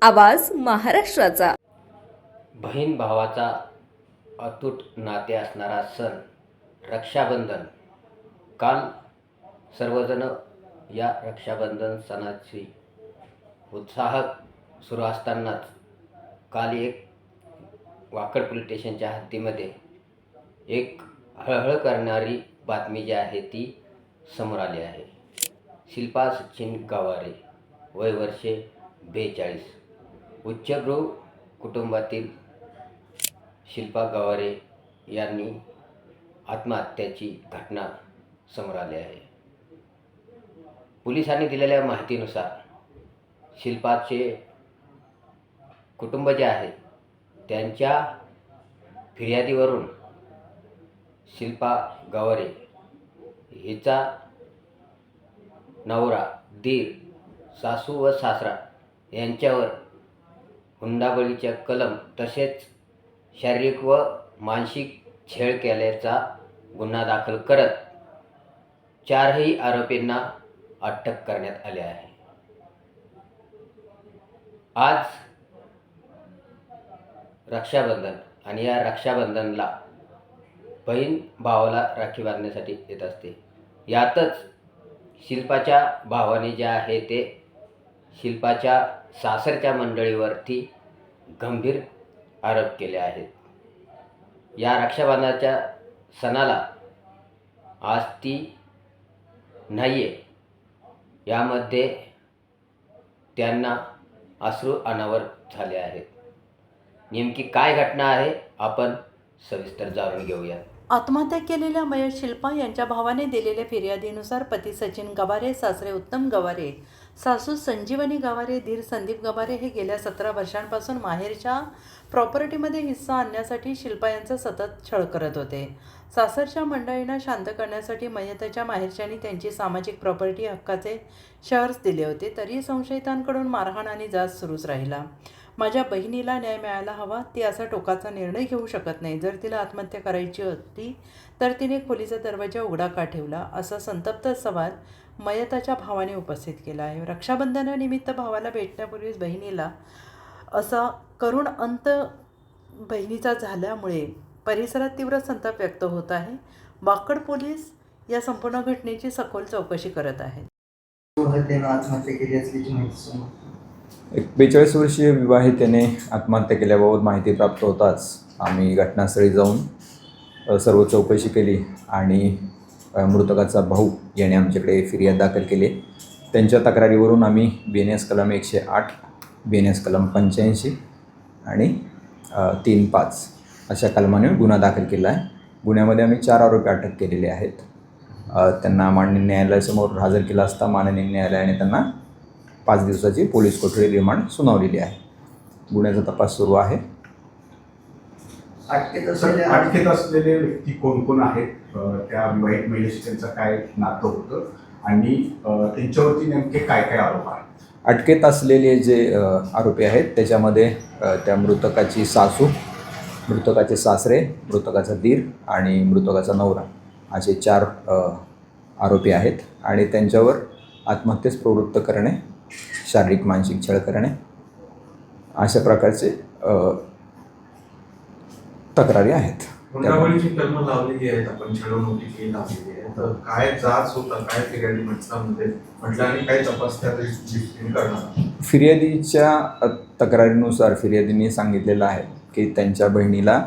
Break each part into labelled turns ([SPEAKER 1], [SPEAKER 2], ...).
[SPEAKER 1] आवाज महाराष्ट्राचा।
[SPEAKER 2] बहीण भावाचा अतूट नाते असणारा सण रक्षाबंधन। काल सर्वजण या रक्षाबंधन सणाची उत्साह सुरू असतानाच काल एक वाकड पोलीस स्टेशनच्या हद्दीमध्ये एक हळहळ करणारी बातमी जी आहे ती समोर आली आहे। शिल्पा सचिन गवारे, वय वर्षे 42, उच्चभ्रू कुटुंबातील शिल्पा गवारे यांनी आत्महत्येची घटना समोर आली आहे। पोलिसांनी दिलेल्या माहितीनुसार शिल्पाचे कुटुंब जे आहे त्यांच्या फिर्यादीवरून शिल्पा गवारे हिचा नवरा, दीर, सासू व सासरा यांच्यावर हुंडाबळीच्या कलम तसेच शारीरिक व मानसिक छळ केल्याचा गुन्हा दाखल करत 4ही आरोपींना अटक करण्यात आली आहे। आज रक्षाबंधन आणि या रक्षाबंधनला बहीण भावाला राखी बांधण्यासाठी येत असते। यातच शिल्पाच्या भावाने जे आहे ते शिल्पाच्या सासरच्या मंडळीवरती गंभीर आरोप केले आहेत। या रक्षाबंधनाच्या सणाला आज ती नाही आहे, यामध्ये त्यांना अश्रू अनावर झाले आहेत। नेमकी काय घटना आहे आपण सविस्तर जाणून घेऊया।
[SPEAKER 3] आत्महत्या केलेल्या मयत शिल्पा यांच्या भावाने दिलेल्या फिर्यादीनुसार पती सचिन गवारे, सासरे उत्तम गवारे, सासू संजीवनी गवारे, धीर संदीप गवारे हे गेल्या 17 वर्षांपासून माहेरच्या प्रॉपर्टीमध्ये हिस्सा आणण्यासाठी शिल्पा यांचा सतत छळ करत होते। सासरच्या मंडळींना शांत करण्यासाठी मयतच्या माहेरच्यांनी त्यांची सामाजिक प्रॉपर्टी हक्काचे शेअर्स दिले होते, तरीही संशयितांकडून मारहाण आणि जाच सुरूच राहिला। माझ्या बहिणीला न्याय मिळायला हवा, ती असा टोकाचा निर्णय घेऊ शकत नाही। जर तिला आत्महत्या करायची होती तर तिने खोलीचा दरवाजा उघडा का ठेवला, असा संतप्त सवाल मयताच्या भावाने उपस्थित केला आहे। रक्षाबंधनानिमित्त भावाला भेटण्यापूर्वीच बहिणीला असा करुण अंत बहिणीचा झाल्यामुळे परिसरात तीव्र संताप व्यक्त होत आहे। वाकड पोलीस या संपूर्ण घटनेची सखोल चौकशी करत आहेत।
[SPEAKER 4] आत्महत्या केली असल्याची माहिती समोर.
[SPEAKER 5] एक 42 वर्षीय विवाहितेने आत्महत्या केल्याबाबत माहिती प्राप्त होताच आम्ही घटनास्थळी जाऊन सर्व चौकशी केली आणि मृतकाचा भाऊ याने आमच्याकडे फिर्याद दाखल केली। त्यांच्या तक्रारीवरून आम्ही BNS कलम 108, BNS कलम 85 आणि 3-5 अशा कलमाने गुन्हा दाखल केला आहे। गुन्ह्यामध्ये आम्ही 4 आरोपी अटक केलेले आहेत। त्यांना माननीय न्यायालयासमोर हजर केला असता माननीय न्यायालयाने त्यांना 5 दिवसाची पोलीस कोठडी रिमांड सुनावलेली आहे। गुन्ह्याचा तपास सुरू आहे।
[SPEAKER 4] अटकेत असलेले व्यक्ती कोण कोण आहेत, त्या विवाहित महिलेशी त्यांचं काय नातं होतं आणि त्यांच्यावरती नेमके काय काय आरोप आहेत?
[SPEAKER 5] अटकेत असलेले जे आरोपी आहेत त्याच्यामध्ये त्या मृतकाची सासू, मृतकाचे सासरे, मृतकाचा दीर आणि मृतकाचा नवरा असे 4 आरोपी आहेत आणि त्यांच्यावर आत्महत्येस प्रवृत्त करणे, शारीरिक मानसिक छळ करणे अशा प्रकारचे तक्रारी आहेत।
[SPEAKER 6] हुंडाबळीची कलम लावलेली आहेत, आपण छळवणुकीची लावलेली आहे, तर काय जाच होता, काय फिर्यादी म्हटलं आणि काय तपास त्या करणार?
[SPEAKER 5] फिर्यादीच्या तक्रारीनुसार फिर्यादींनी सांगितलेलं आहे की त्यांच्या बहिणीला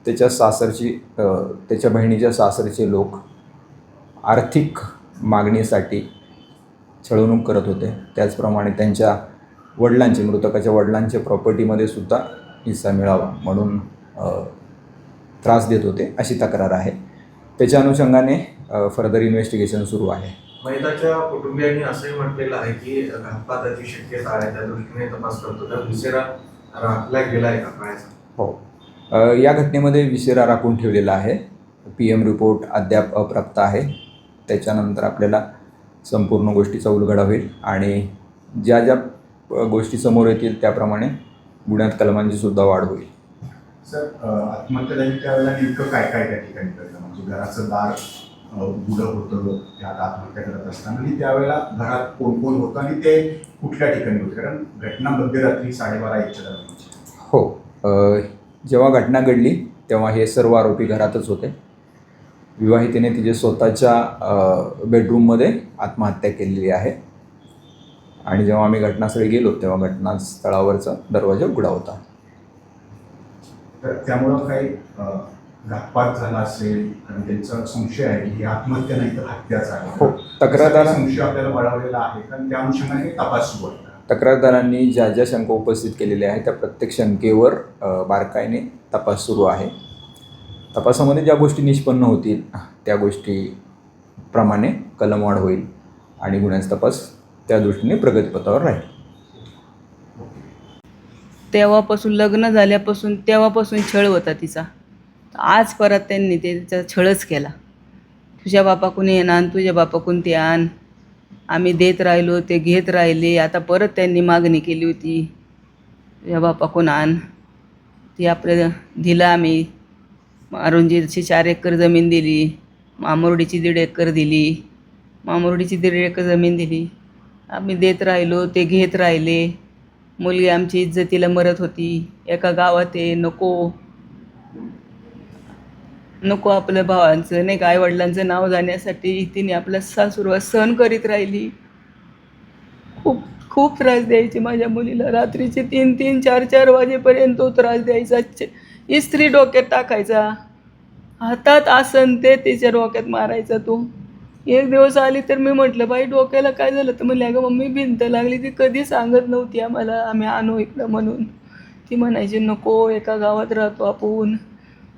[SPEAKER 5] त्याच्या बहिणीच्या सासरचे लोक आर्थिक मागणीसाठी छळवणूक करत होते। त्याचप्रमाणे त्यांच्या वडिलांचे, मृतकाच्या वडिलांच्या प्रॉपर्टीमध्ये सुद्धा हिस्सा मिळावा म्हणून त्रास देत होते अशी तक्रार आहे। त्याच्या अनुषंगाने फर्दर इन्व्हेस्टिगेशन सुरू आहे।
[SPEAKER 6] मयताच्या कुटुंबियांनी असंही म्हटलेलं आहे की घातपाताची शक्यता आहे, त्या दृष्टीने तपास करतो, तर विसेरा राखला गेला आहे का काय?
[SPEAKER 5] हो, या घटनेमध्ये विसेरा राखून ठेवलेला आहे। PM रिपोर्ट अद्याप अप्राप्त आहे। त्याच्यानंतर आपल्याला संपूर्ण गोष्टीचा उलगडा होईल आणि ज्या ज्या गोष्टी समोर येतील त्याप्रमाणे गुन्ह्यात कलमांची सुद्धा वाढ होईल।
[SPEAKER 4] सर, आत्महत्या झाली त्यावेळेला नेमकं काय काय त्या ठिकाणी करतं, म्हणजे घराचं दार मुलं होतं त्यात आत्महत्या करत असताना, आणि त्यावेळेला घरात कोण कोण होतं आणि ते कुठल्या ठिकाणी होते? कारण घटना मध्यरात्री 12:30-1च्या दरम्यान.
[SPEAKER 5] हो, जेव्हा घटना घडली तेव्हा हे सर्व आरोपी घरातच होते. विवाहितेने तिचे स्वतःच्या बेडरूममध्ये आत्महत्या केलेली आहे आणि जेव्हा आम्ही घटनास्थळी गेलो तेव्हा घटनास्थळावरचा दरवाजा उघडा होता.
[SPEAKER 4] तर त्यामुळं काही घातपात झाला असेल, कारण त्यांचा संशय आहे की ही आत्महत्या नाही तर हत्याच आहे.
[SPEAKER 5] हो, तक्रारदार
[SPEAKER 4] संशय आपल्याला बळावलेला आहे, कारण त्या अनुषंगाने तपास सुरू आहे.
[SPEAKER 5] तक्रारदारांनी ज्या ज्या शंका उपस्थित केलेल्या आहेत त्या प्रत्येक शंकेवर बारकाईने तपास सुरू आहे. तपासामध्ये ज्या गोष्टी निष्पन्न होतील त्या गोष्टीप्रमाणे कलमवाढ होईल आणि गुन्ह्याचा तपास त्या दृष्टीने प्रगतीपथावर राहील.
[SPEAKER 7] तेव्हापासून लग्न झाल्यापासून तेव्हापासून छळ होता तिचा. आज परत त्यांनी त्याचा छळच केला. तुझ्या बापाकडून हे आण, तुझ्या बापाकडून ते आण. आम्ही देत राहिलो, ते घेत राहिले. आता परत त्यांनी मागणी केली होती, तुझ्या बापाकडून आण. ती आपलं दिलं आम्ही. अरुंजीची 4 एकर जमीन दिली, मामुर्डीची 1.5 एकर दिली, मामुर्डीची 1.5 एकर जमीन दिली. आम्ही देत राहिलो, ते घेत राहिले. मुलगी आमची इज्जतीला मरत होती. एका गावात नको आपल्या भावांचं नाही का आईवडिलांचं नाव जाण्यासाठी तिने आपला सासूरवास सहन करीत राहिली. खूप खूप त्रास द्यायची माझ्या मुलीला. रात्रीचे 3-3, 4-4 वाजेपर्यंत तो त्रास द्यायचा. इस्त्री डोक्यात टाकायचा, हातात आसन ते तिच्या डोक्यात मारायचा तो. एक दिवस आली तर मी म्हटलं, बाई डोक्याला काय झालं? तर म्हणली, अगं मम्मी भिंत लागली. ती कधी सांगत नव्हती आम्हाला, आम्ही आणू इकडं म्हणून. ती म्हणायची नको, एका गावात राहतो आपण.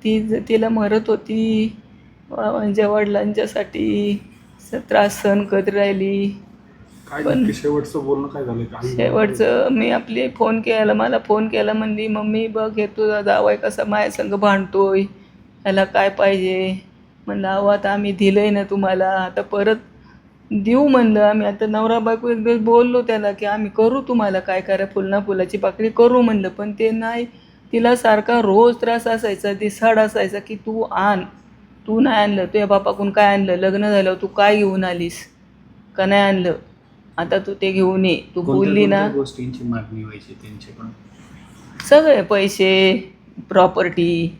[SPEAKER 7] तिला मरत होती माझ्या वडिलांच्यासाठी, त्रास सहन करत राहिली. पण
[SPEAKER 6] शेवटचं बोलणं काय झालं?
[SPEAKER 7] शेवटचं मला फोन केला, म्हणली मम्मी बघ हे तुझा जावई कसा माझ्या संग भांडतोय, याला काय पाहिजे? म्हणलं अहो आता आम्ही दिलंय ना तुम्हाला, आता परत देऊ म्हणलं आम्ही. आता नवरा बायको एक दिवस बोललो त्याला की आम्ही करू तुम्हाला काय करा, फुलाची पाकळी करू म्हणलं. पण ते नाही, तिला सारखा रोज त्रास असायचा, दिसाड असायचा की तू नाही आणलं, तुझ्या बापाकडून काय आणलं, लग्न झाल्यावर तू काय घेऊन आलीस का नाही आणलं, आता तू ते घेऊन ये. तू बोलली ना,
[SPEAKER 8] गोष्टींची मागणी व्हायची त्यांच्याकडून.
[SPEAKER 7] सगळे पैसे, प्रॉपर्टी,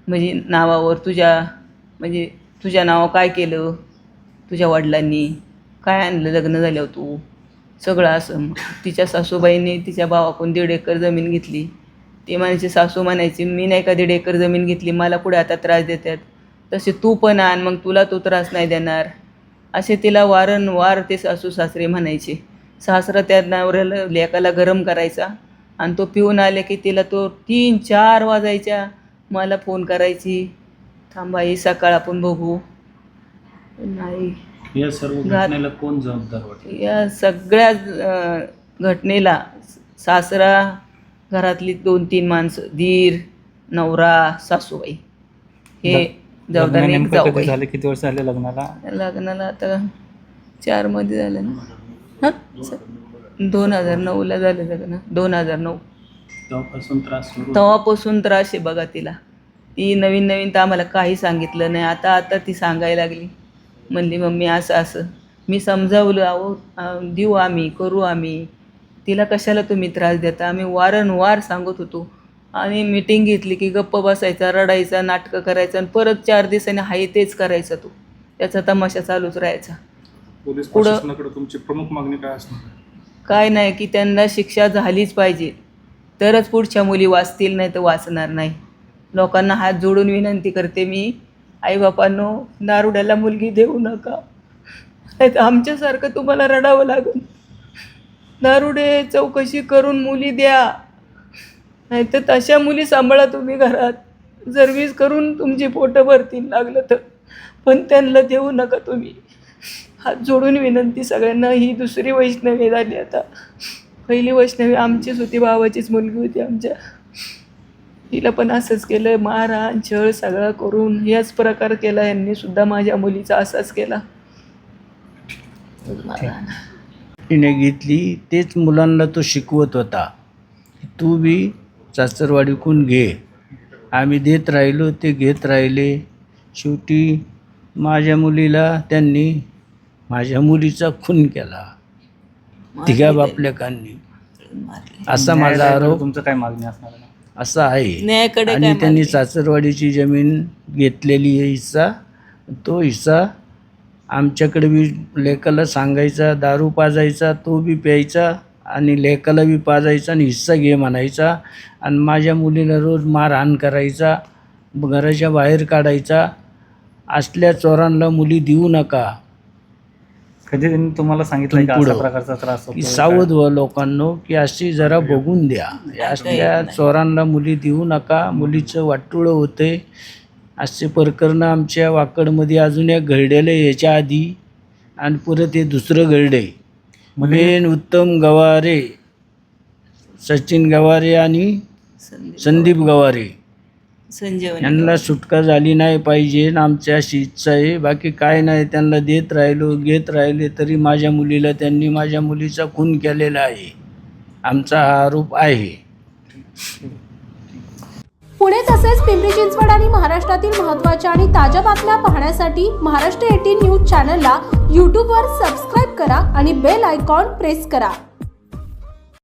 [SPEAKER 7] म्हणजे नावावर तुझ्या नावावर काय केलं, तुझ्या वडिलांनी काय आणलं लग्न झाल्यावर तू, सगळं असं. तिच्या सासूबाईंनी तिच्या भावाकडून 1.5 एकर जमीन घेतली. ती म्हणायची, सासू म्हणायची मी नाही का 1.5 एकर जमीन घेतली, मला पुढे आता त्रास देतात, तसे तू पण आण मग तुला तो त्रास नाही देणार. असे तिला वारंवार ते सासू सासरे म्हणायचे. सासरा त्या नवऱ्याला लेकाला गरम करायचा आणि तो पिऊन आले की तिला तो 3-4 वाजायच्या. मला फोन करायची, थांबा ही सकाळ आपण बघू. नाही,
[SPEAKER 8] या सर्व घटनेला कोण जबाबदार वाटतं?
[SPEAKER 7] या सगळ्या घटनेला सासरा, घरातली 2-3 माणसं, दीर, नवरा, सासूबाई, हे जबाबदार.
[SPEAKER 8] कधी झाले, किती वर्ष झाले लग्नाला?
[SPEAKER 7] आता 4 मध्ये झालं ना, 2009ला झालं लग्न. 2009 तेव्हापासून त्रास आहे बघा तिला. ती नवीन तर आम्हाला काही सांगितलं नाही. आता ती सांगायला लागली. म्हणली मम्मी असं. मी समजावलं, अहो देऊ आम्ही, करू आम्ही, तिला कशाला तुम्ही त्रास देता. आम्ही वारंवार सांगत होतो. आणि मीटिंग घेतली की गप्प बसायचा, रडायचा, नाटकं करायचं आणि परत 4 दिवसांनी हाय तेच करायचा तो. त्याचा तमाशा चालूच राहायचा.
[SPEAKER 6] पोलीस प्रशासनाकडे तुमची प्रमुख मागणी काय असणार?
[SPEAKER 7] काय नाही की त्यांना शिक्षा झालीच पाहिजे, तरच पुढच्या मुली वाचतील, नाही तर वाचणार नाही. लोकांना हात जोडून विनंती करते मी, आईबापांनो दारुड्याला मुलगी देऊ नका, नाही तर आमच्यासारखं तुम्हाला रडावं लागेल. दारुडे चौकशी करून मुली द्या, नाही तर तशा मुली सांभाळा तुम्ही घरात. सर्व्हिस करून तुमची पोटं भरतील लागलं तर, पण त्यांना देऊ नका तुम्ही. हात जोडून विनंती सगळ्यांना. ही दुसरी वैष्णवी झाली आता. पहिली वैष्णवी आमचीच होती, भावाचीच मुलगी होती आमच्या. तिला पण असंच केलं, मारहाण छळ सगळं करून याच प्रकार केला. यांनी सुद्धा माझ्या मुलीचा असाच केला.
[SPEAKER 9] तिने घेतली, तेच मुलांना तो शिकवत होता, तू बी सासरवाडीकून घे. आम्ही देत राहिलो, ते घेत राहिले. शेवटी माझ्या मुलीला त्यांनी माझ्या मुलीचा खून केला तिघा बापलेकांनी, असा माझा
[SPEAKER 8] न्यायालयाकडे
[SPEAKER 9] आरोप
[SPEAKER 8] तुमचं काय मागणी असणार आहे?
[SPEAKER 9] असा आहे.
[SPEAKER 7] न्यायाकडे
[SPEAKER 9] आणि
[SPEAKER 7] काय
[SPEAKER 9] त्यांनी
[SPEAKER 7] मागणी?
[SPEAKER 9] सासरवाडीची जमीन घेतलेली आहे हिस्सा, तो हिस्सा आमच्याकडे बी लेकाला सांगायचा, दारू पाजायचा, तो बी प्यायचा आणि लेकाला बी पाजायचा आणि हिस्सा घे म्हणायचा आणि माझ्या मुलीला रोज मारहाण करायचा, घराच्या बाहेर काढायचा. असल्या चोरांना मुली देऊ नका.
[SPEAKER 8] कधी त्यांनी तुम्हाला सांगितलं का
[SPEAKER 9] पुढं
[SPEAKER 8] अशा प्रकारचा त्रास
[SPEAKER 9] की
[SPEAKER 8] होतो?
[SPEAKER 9] सावध व्हा लोकांनो, की अशी जरा बघून द्या, असल्या चोरांना मुली देऊ नका, मुलीचं वाटोळं होते. असे प्रकरणं आमच्या वाकडमध्ये अजून एक घडलेलं आहे याच्या आधी आणि परत हे दुसरं घडले. मेन उत्तम गवारे, सचिन गवारे आणि संदीप गवारे
[SPEAKER 7] संजीवनी
[SPEAKER 9] यांना सुटका झाली नाही पाहिजे. आमच्या अशी इच्छा आहे, बाकी काय नाही. त्यांना देत राहिलो, घेत राहिले तरी माझ्या मुलीला त्यांनी माझ्या मुलीचा खून केलेला आहे, आमचा हा आरोप आहे.
[SPEAKER 10] पुणे तसेच पिंपरी चिंचवड आणि महाराष्ट्रातील महत्त्वाच्या आणि ताज्या बातम्या पाहण्यासाठी महाराष्ट्र 18 न्यूज चॅनलला यूट्यूबवर सबस्क्राईब करा आणि बेल आयकॉन प्रेस करा.